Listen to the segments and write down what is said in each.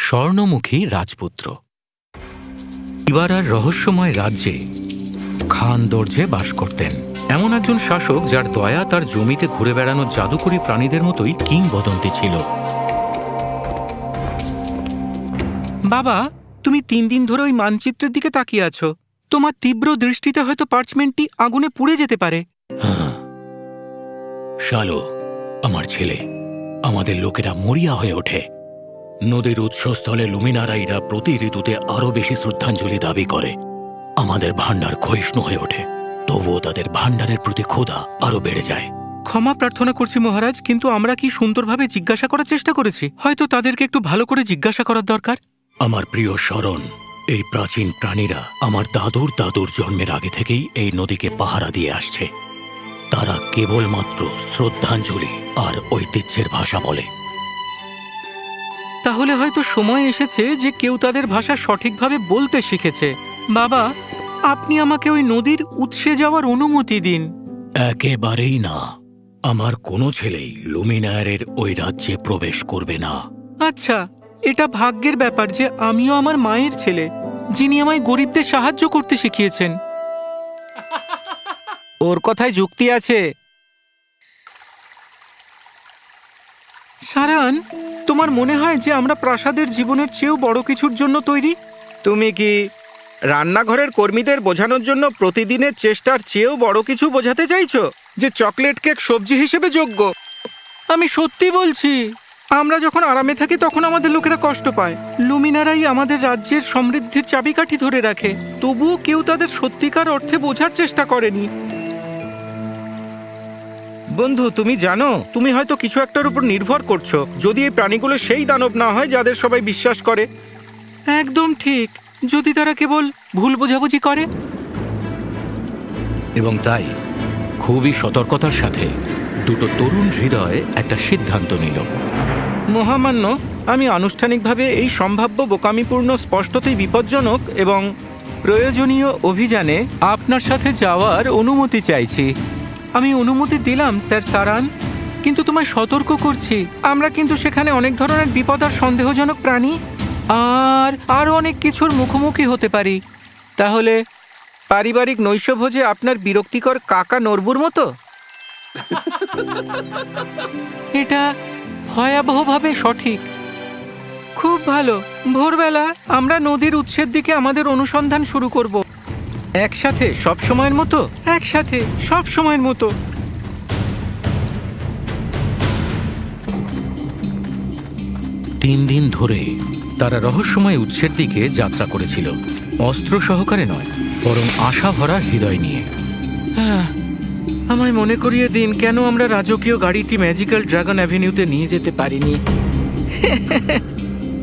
স্বর্ণমুখী রাজপুত্র। ইবারার রহস্যময় রাজ্যে খান দর্জে বাস করতেন এমন একজন শাসক যার দয়া তার জমিতে ঘুরে বেড়ানো জাদুকরী প্রাণীদের মতোই কিংবদন্তি ছিল। বাবা, তুমি 3 দিন ধরে ওই মানচিত্রের দিকে তাকিয়ে আছো। তোমার তীব্র দৃষ্টিতে হয়তো পার্চমেন্টটি আগুনে পুড়ে যেতে পারে। শালো, আমার ছেলে, আমাদের লোকেরা মরিয়া হয়ে ওঠে। নদীর উৎসস্থলে লুমিনারাইরা প্রতি ঋতুতে আরো বেশি শ্রদ্ধাঞ্জলি দাবি করে। আমাদের ভাণ্ডার ক্ষয়িষ্ণু হয়ে ওঠে, তবুও তাদের ভাণ্ডারের প্রতি ক্ষুধা আরো বেড়ে যায়। ক্ষমা প্রার্থনা করছি মহারাজ, কিন্তু আমরা কি সুন্দরভাবে জিজ্ঞাসা করার চেষ্টা করেছি? হয়তো তাদেরকে একটু ভালো করে জিজ্ঞাসা করার দরকার। আমার প্রিয় শরণ, এই প্রাচীন প্রাণীরা আমার দাদুর দাদুর জন্মের আগে থেকেই এই নদীকে পাহারা দিয়ে আসছে। তারা কেবলমাত্র শ্রদ্ধাঞ্জলি আর ঐতিহ্যের ভাষা বলে। তাহলে হয়তো সময় এসেছে যে কেউ তাদের ভাষা সঠিকভাবে বলতে শিখেছে। বাবা, আপনি আমাকে ওই নদীর উৎসে যাওয়ার অনুমতি দিন। একেবারেই না। আমার কোনো ছেলেই লুমিনায়ারের ওই রাজ্যে প্রবেশ করবে না। আচ্ছা, এটা ভাগ্যের ব্যাপার যে আমিও আমার মায়ের ছেলে, যিনি আমায় গরিবদের সাহায্য করতে শিখিয়েছেন। ওর কথায় যুক্তি আছে। সারান, তোমার মনে হয় যে আমরা প্রাসাদের জীবনের চেয়েও বড় কিছুর জন্য তৈরি? তুমি কি রান্নাঘরের কর্মীদের বোঝানোর জন্য প্রতিদিনের চেষ্টার চেয়েও বড় কিছু বোঝাতে চাইছো, যে চকলেট কেক সবজি হিসেবে যোগ্য? আমি সত্যি বলছি, আমরা যখন আরামে থাকি তখন আমাদের লোকেরা কষ্ট পায়। লুমিনারাই আমাদের রাজ্যের সমৃদ্ধির চাবিকাঠি ধরে রাখে, তবুও কেউ তাদের সত্যিকার অর্থে বোঝার চেষ্টা করেনি। বন্ধু, তুমি জানো, তুমি হয়তো কিছু একটার উপর নির্ভর করছো, যদি এই প্রাণীগুলো সেই দানব না হয় যাদের সবাই বিশ্বাস করে। একদম ঠিক, যদি তারা কেবল ভুল বোঝাবুঝি করে। এবং তাই খুবই সতর্কতার সাথে দুটো তরুণ হৃদয় একটা সিদ্ধান্ত নিল। মহামান্য, আমি আনুষ্ঠানিকভাবে এই সম্ভাব্য বোকামিপূর্ণ, স্পষ্টতই বিপজ্জনক এবং প্রয়োজনীয় অভিযানে আপনার সাথে যাওয়ার অনুমতি চাইছি। আমি অনুমতি দিলাম স্যার সারান, কিন্তু তোমায় সতর্ক করছি, আমরা কিন্তু সেখানে অনেক ধরনের বিপদ আর সন্দেহজনক প্রাণী আর আরও অনেক কিছুর মুখোমুখি হতে পারি। তাহলে পারিবারিক নৈশভোজে আপনার বিরক্তিকর কাকা নরবুর মতো? এটা ভয়াবহভাবে সঠিক। খুব ভালো, ভোরবেলা আমরা নদীর উৎসের দিকে আমাদের অনুসন্ধান শুরু করব। একসাথে সব সময়ের মতো, একসাথে সব সময়ের মতো। তিন দিন ধরে তারা রহস্যময় উৎসের দিকে যাত্রা করেছিল, অস্ত্র সহকারে নয়, বরং আশা ভরা হৃদয় নিয়ে। আমায় মনে করিয়ে দিন কেন আমরা রাজকীয় গাড়িটি ম্যাজিক্যাল ড্রাগন অ্যাভিনিউতে নিয়ে যেতে পারিনি।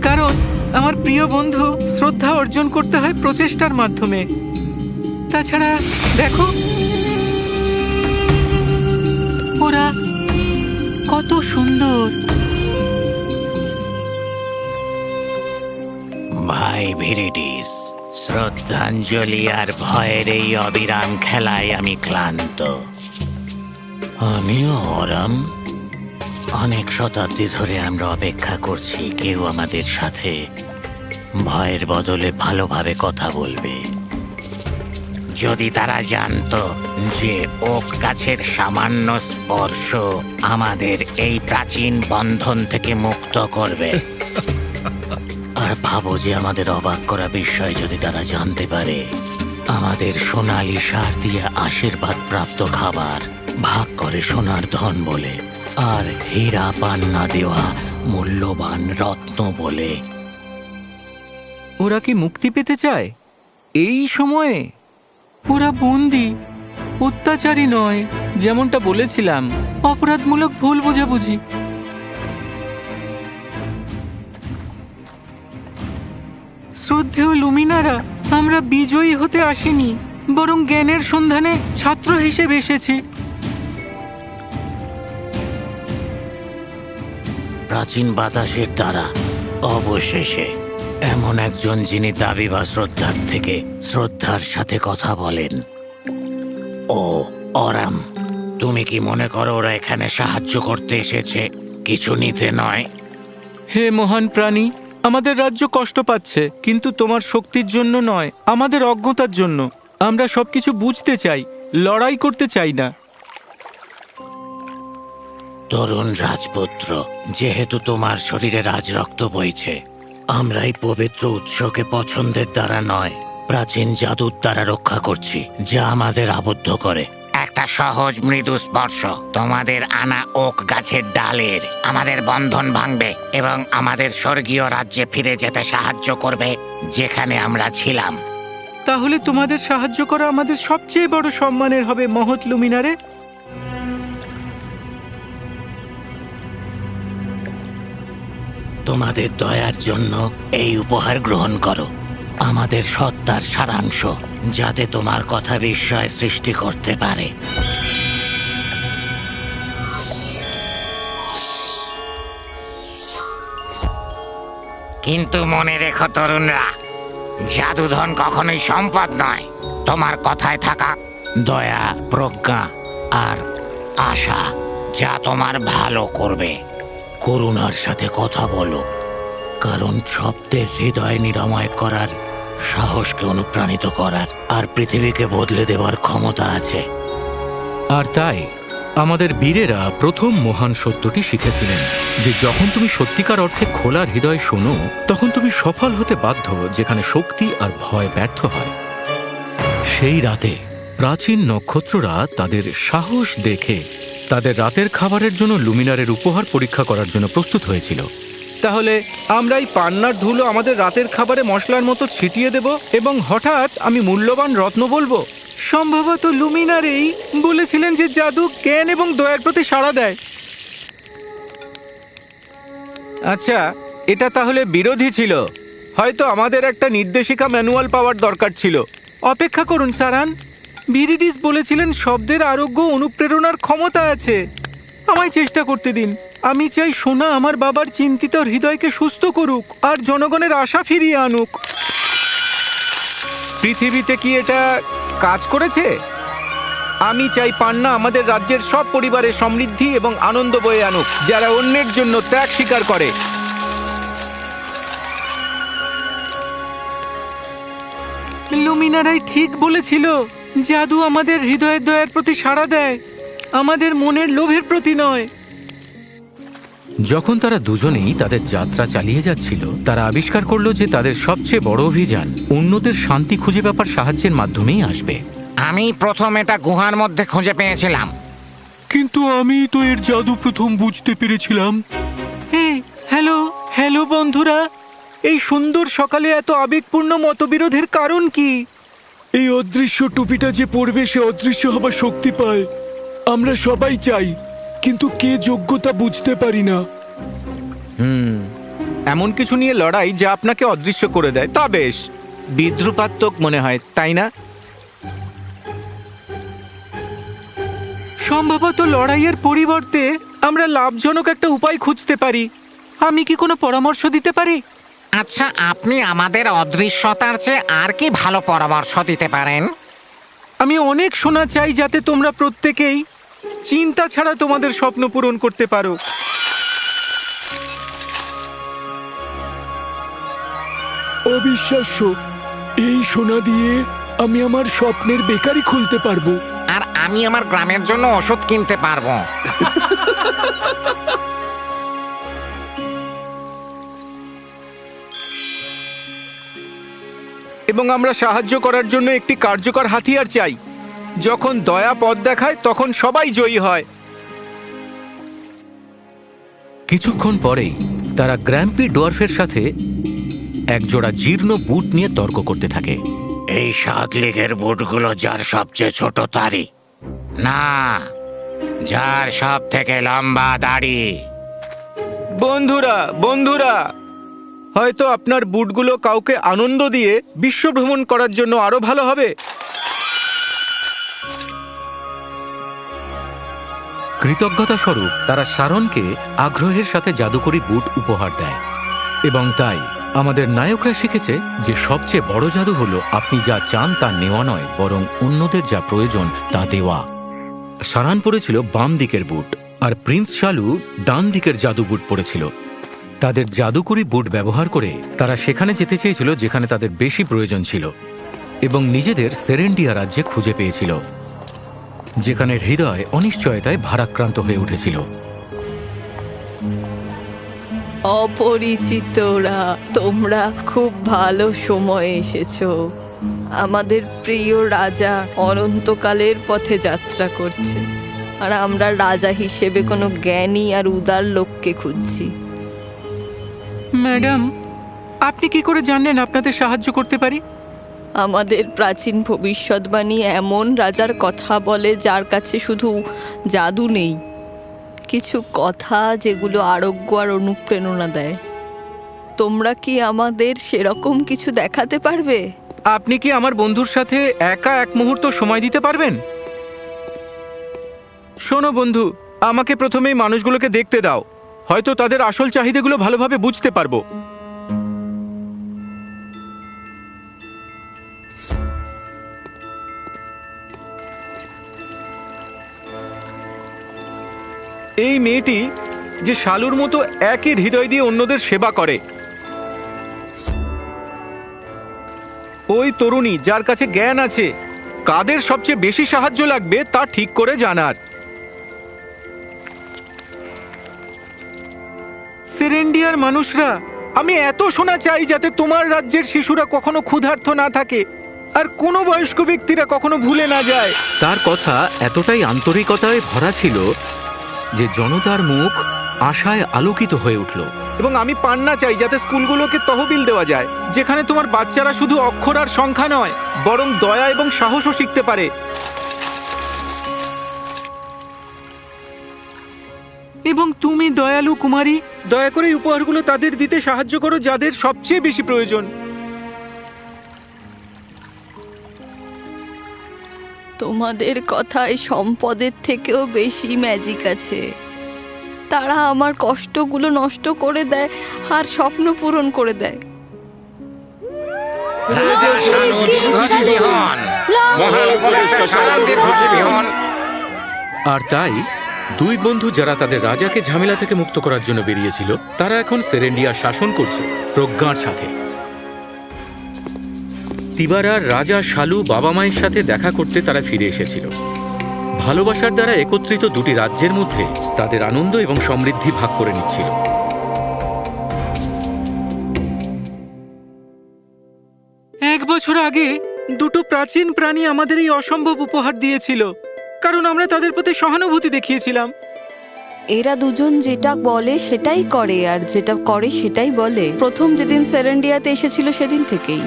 কারণ আমার প্রিয় বন্ধু, শ্রদ্ধা অর্জন করতে হয় প্রচেষ্টার মাধ্যমে। তাছাড়া দেখো, ওরা কত সুন্দর। ভাই ভিরিডিস, শ্রদ্ধাঞ্জলি আর ভয়ের এই অবিরাম খেলায় আমি ক্লান্ত। আমিও অরাম। অনেক শতাব্দী ধরে আমরা অপেক্ষা করছি কেউ আমাদের সাথে ভয়ের বদলে ভালোভাবে কথা বলবে। যদি তারা জানতো যে ওক গাছের সামান্য স্পর্শ আমাদের এই প্রাচীন বন্ধন থেকে মুক্ত করবে। আর ভাবো যে আমাদের অবাক করা বিষয় যদি তারা জানতে পারে আমাদের সোনালি সার দিয়ে আশীর্বাদ প্রাপ্ত খাবার ভাগ করে সোনার ধন বলে, আর হীরা পান না দেওয়া মূল্যবান রত্ন বলে। ওরা কি মুক্তি পেতে চায় এই সময়ে? ওরা বন্দী, অত্যাচারী নয়। যেমনটা বলেছিলাম, অপরাধমূলক ভুল বোঝাবুঝি। শ্রদ্ধেয় লুমিনারা, আমরা বিজয়ী হতে আসিনি, বরং জ্ঞানের সন্ধানে ছাত্র হিসেবে এসেছি। প্রাচীন বাতাসের দ্বারা অবশেষে এমন একজন যিনি দাবি বা শ্রদ্ধার থেকে শ্রদ্ধার সাথে কথা বলেন। ও অরাম, তুমি কি মনে করো ওরা এখানে সাহায্য করতে এসেছে, কিছু নিতে নয়? হে মহান প্রাণী, আমাদের রাজ্য কষ্ট পাচ্ছে, কিন্তু তোমার শক্তির জন্য নয়, আমাদের অজ্ঞতার জন্য। আমরা সবকিছু বুঝতে চাই, লড়াই করতে চাই না। তরুণ রাজপুত্র, যেহেতু তোমার শরীরে রাজরক্ত বইছে, আমরা এই পবিত্র উৎসকে পছন্দের দ্বারা নয়, প্রাচীন জাদুর দ্বারা রক্ষা করছি, যা আমাদের আবদ্ধ করে। একটা সহজ মৃদু স্পর্শ তোমাদের আনা ওক গাছের ডালের আমাদের বন্ধন ভাঙবে এবং আমাদের স্বর্গীয় রাজ্যে ফিরে যেতে সাহায্য করবে, যেখানে আমরা ছিলাম। তাহলে তোমাদের সাহায্য করা আমাদের সবচেয়ে বড় সম্মানের হবে, মহৎ লুমিনারে। তোমাদের দয়ার জন্য এই উপহার গ্রহণ করো, আমাদের সত্তার সারাংশ, যাতে তোমার কথা বিস্ময় সৃষ্টি করতে পারে। কিন্তু মনে রেখো তরুণরা, জাদুধন কখনোই সম্পদ নয়। তোমার কথায় থাকা দয়া, প্রজ্ঞা আর আশা, যা তোমার ভালো করবে। করুণার সাথে কথা বলো, কারণ শব্দের হৃদয় নিরাময় করার, সাহসকে অনুপ্রাণিত করার আর পৃথিবীকে বদলে দেওয়ার ক্ষমতা আছে। আর তাই আমাদের বীরেরা প্রথম মহান সত্যটি শিখেছিলেন যে যখন তুমি সত্যিকার অর্থে খোলা হৃদয় শোনো, তখন তুমি সফল হতে বাধ্য, যেখানে শক্তি আর ভয় ব্যর্থ হয়। সেই রাতে প্রাচীন নক্ষত্ররা তাদের সাহস দেখে তাদের রাতের খাবারের জন্য লুমিনারের উপহার পরীক্ষা করার জন্য প্রস্তুত হয়েছিল। তাহলে আমরা এই পান্নার ধুলো আমাদের রাতের খাবারে মশলার মতো ছিটিয়ে দেব এবং হঠাৎ আমি মূল্যবান রত্ন বলবো। সম্ভবত লুমিনারেই বলেছিলেন যে জাদু জ্ঞান এবং দয়ার প্রতি সাড়া দেয়। আচ্ছা, এটা তাহলে বিরোধী ছিল। হয়তো আমাদের একটা নির্দেশিকা ম্যানুয়াল পাওয়ার দরকার ছিল। অপেক্ষা করুন সারান, ভিরিডিস বলেছিলেন শব্দের আরোগ্য অনুপ্রেরণার ক্ষমতা আছে। আমায় চেষ্টা করতে দিন। আমি চাই সোনা আমার বাবার চিন্তিত হৃদয়কে সুস্থ করুক আর জনগণের আশা ফিরিয়ে আনুক। পৃথিবীতে কি এটা কাজ করেছে? আমি চাই পান্না আমাদের রাজ্যের সব পরিবারে সমৃদ্ধি এবং আনন্দ বয়ে আনুক, যারা অন্যের জন্য ত্যাগ স্বীকার করে। লুমিনারাই ঠিক বলেছিল, জাদু আমাদের হৃদয়ের দয়ার প্রতি সাড়া দেয়, আমাদের মনের লোভের প্রতি নয়। যখন তারা দুজনেই তাদের যাত্রা চালিয়ে যাচ্ছিল, তারা আবিষ্কার করলো যে তাদের সবচেয়ে বড় অভিযান অন্যদের শান্তি খুঁজে পাবার সাহায্যের মাধ্যমেই আসবে। আমি প্রথম এটা গুহার মধ্যে খুঁজে পেয়েছিলাম, কিন্তু আমি তো এর জাদু প্রথম বুঝতে পেরেছিলাম। হ্যালো হ্যালো বন্ধুরা, এই সুন্দর সকালে এত আবেগপূর্ণ মতবিরোধের কারণ কি? এই অদৃশ্য টুপিটা যে পড়বে সে অদৃশ্য হবার শক্তি পায়। আমরা সবাই চাই, কিন্তু কে যোগ্যতা বুঝতে পারি না। এমন কিছু নিয়ে লড়াই যা আপনাকে অদৃশ্য করে দেয়, তা বেশ বিদ্রুপাত্মক মনে হয়, তাই না? সম্ভবত লড়াইয়ের পরিবর্তে আমরা লাভজনক একটা উপায় খুঁজতে পারি। আমি কি কোনো পরামর্শ দিতে পারি? আচ্ছা, আপনি আমাদের অদৃশ্যতার চেয়ে আর কি ভালো পরামর্শ দিতে পারেন? আমি অনেক সোনা চাই, যাতে তোমরা প্রত্যেকেই চিন্তা ছাড়া তোমাদের স্বপ্ন পূরণ করতে পারো। অবিশ্বাস্য! এই সোনা দিয়ে আমি আমার স্বপ্নের বেকারি খুলতে পারবো। আর আমি আমার গ্রামের জন্য ওষুধ কিনতে পারবো। এবং আমরা সাহায্য করার জন্য একটি কার্যকর হাতিয়ার চাই। যখন দয়া পথ দেখায়, তখন সবাই জয়ী হয়। কিছুক্ষণ পরেই তারা গ্র্যাম্পি ডোয়ার্ফের সাথে একজোড়া জীর্ণ বুট নিয়ে তর্ক করতে থাকে। এই 7 লিগের বুটগুলো যার সবচেয়ে ছোট তারি না, যার সব থেকে লম্বা দাড়ি। বন্ধুরা বন্ধুরা, হয়তো আপনার বুটগুলো কাউকে আনন্দ দিয়ে বিশ্ব ভ্রমণ করার জন্য আরো ভালো হবে। কৃতজ্ঞতা স্বরূপ তারা শারনকে আগ্রহের সাথে জাদুকরি বুট উপহার দেয়। এবং তাই আমাদের নায়করা শিখেছে যে সবচেয়ে বড় জাদু হলো আপনি যা চান তা নেওয়া নয়, বরং অন্যদের যা প্রয়োজন তা দেওয়া। সারান পরেছিল বাম দিকের বুট আর প্রিন্স শালু ডান দিকের জাদু বুট পরেছিল। তাদের জাদুকরি বুট ব্যবহার করে তারা সেখানে যেতে চেয়েছিল যেখানে তাদের বেশি প্রয়োজন ছিল এবং নিজেদের সেরেন্ডিয়া রাজ্যে খুঁজে পেয়েছিল, যেখানে হৃদয় অনিশ্চয়তায় ভারাক্রান্ত হয়ে উঠেছিল। অপরিচিতরা, তোমরা খুব ভালো সময়ে এসেছো। আমাদের প্রিয় রাজা অনন্তকালের পথে যাত্রা করছে, আর আমরা রাজা হিসেবে কোনো জ্ঞানী আর উদার লোককে খুঁজছি। ম্যাডাম, আপনি কি করে জানলেন আপনাদের সাহায্য করতে পারি? আমাদের প্রাচীন ভবিষ্যৎবাণী এমন রাজার কথা বলে যার কাছে শুধু জাদু নেই, কিছু কথা যেগুলো আরোগ্য আর অনুপ্রেরণা দেয়। তোমরা কি আমাদের সেরকম কিছু দেখাতে পারবে? আপনি কি আমার বন্ধুর সাথে একা এক মুহূর্ত সময় দিতে পারবেন? শোনো বন্ধু, আমাকে প্রথমেই মানুষগুলোকে দেখতে দাও, হয়তো তাদের আসল চাহিদাগুলো ভালোভাবে বুঝতে পারবো। এই মেয়েটি যে শালুর মতো একই হৃদয় দিয়ে অন্যদের সেবা করে, ওই তরুণী যার কাছে জ্ঞান আছে, কাদের সবচেয়ে বেশি সাহায্য লাগবে তা ঠিক করে জানার। সেরেন্ডিয়ার মানুষরা, আমি এত শোনা চাই যাতে তোমার রাজ্যের শিশুরা কখনো ক্ষুধার্ত না থাকে আর কোনো বয়স্ক ব্যক্তিরা কখনো ভুলে না যায়। তার কথা এতটাই আন্তরিকতায় ভরা ছিল যে জনতার মুখ আশায় আলোকিত হয়ে উঠল। এবং আমি পান্না চাই যাতে স্কুলগুলোকে তহবিল দেওয়া যায়, যেখানে তোমার বাচ্চারা শুধু অক্ষর আর সংখ্যা নয়, বরং দয়া এবং সাহসও শিখতে পারে। এবং তুমি দয়ালু কুমারী, দয়া করে এই উপহারগুলো তাদের দিতে সাহায্য করো যাদের সবচেয়ে বেশি প্রয়োজন। তোমাদের কথায় সম্পদের থেকেও বেশি ম্যাজিক আছে। তারা আমার কষ্টগুলো নষ্ট করে দেয় আর স্বপ্ন পূরণ করে দেয়। আর তাই দুই বন্ধু যারা তাদের রাজাকে ঝামেলা থেকে মুক্ত করার জন্য বেরিয়েছিল, তারা এখন সেরেন্ডিয়া শাসন করছে প্রজ্ঞার সাথে। তিবারার রাজা শালু বাবা মায়ের সাথে দেখা করতে তারা ফিরে এসেছিল। ভালোবাসার দ্বারা একত্রিত দুটি রাজ্যের মধ্যে তাদের আনন্দ এবং সমৃদ্ধি ভাগ করে নিচ্ছিল। 1 বছর আগে দুটো প্রাচীন প্রাণী আমাদের এই অসম্ভব উপহার দিয়েছিল, কারণ আমরা তাদের প্রতি সহানুভূতি দেখিয়েছিলাম। এরা দুজন যেটা বলে সেটাই করে, আর যেটা করে সেটাই বলে। প্রথম যেদিন সেরেন্ডিয়াতে এসেছিল সেদিন থেকেই।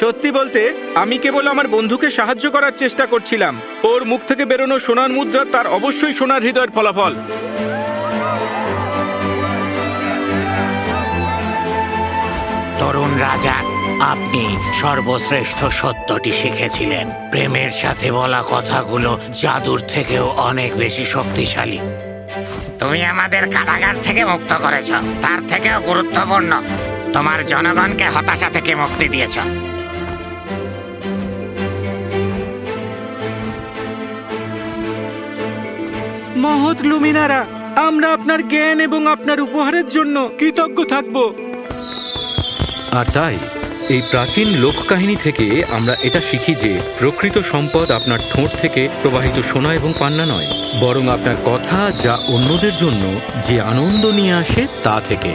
সত্যি বলতে, আমি কেবল আমার বন্ধুকে সাহায্য করার চেষ্টা করছিলাম। ওর মুখ থেকে বেরোনো সোনার মুদ্রা তার অবশ্যই সোনার হৃদয়ের ফলাফল। তরুণ রাজা, আপনি সর্বশ্রেষ্ঠ সত্যটি শিখেছিলেন। প্রেমের সাথে বলা কথাগুলো জাদুর থেকেও অনেক বেশি শক্তিশালী। তুমি আমাদের কারাগার থেকে মুক্ত করেছ, তার থেকেও গুরুত্বপূর্ণ, তোমার জনগণকে হতাশা থেকে মুক্তি দিয়েছ। মহৎ লুমিনারা, আমরা আপনার জ্ঞান এবং আপনার উপহারের জন্য কৃতজ্ঞ থাকব। আর তাই এই প্রাচীন লোককাহিনী থেকে আমরা এটা শিখি যে প্রকৃত সম্পদ আপনার ঠোঁট থেকে প্রবাহিত সোনা এবং পান্না নয়, বরং আপনার কথা যা অন্যদের জন্য যে আনন্দ নিয়ে আসে তা থেকে।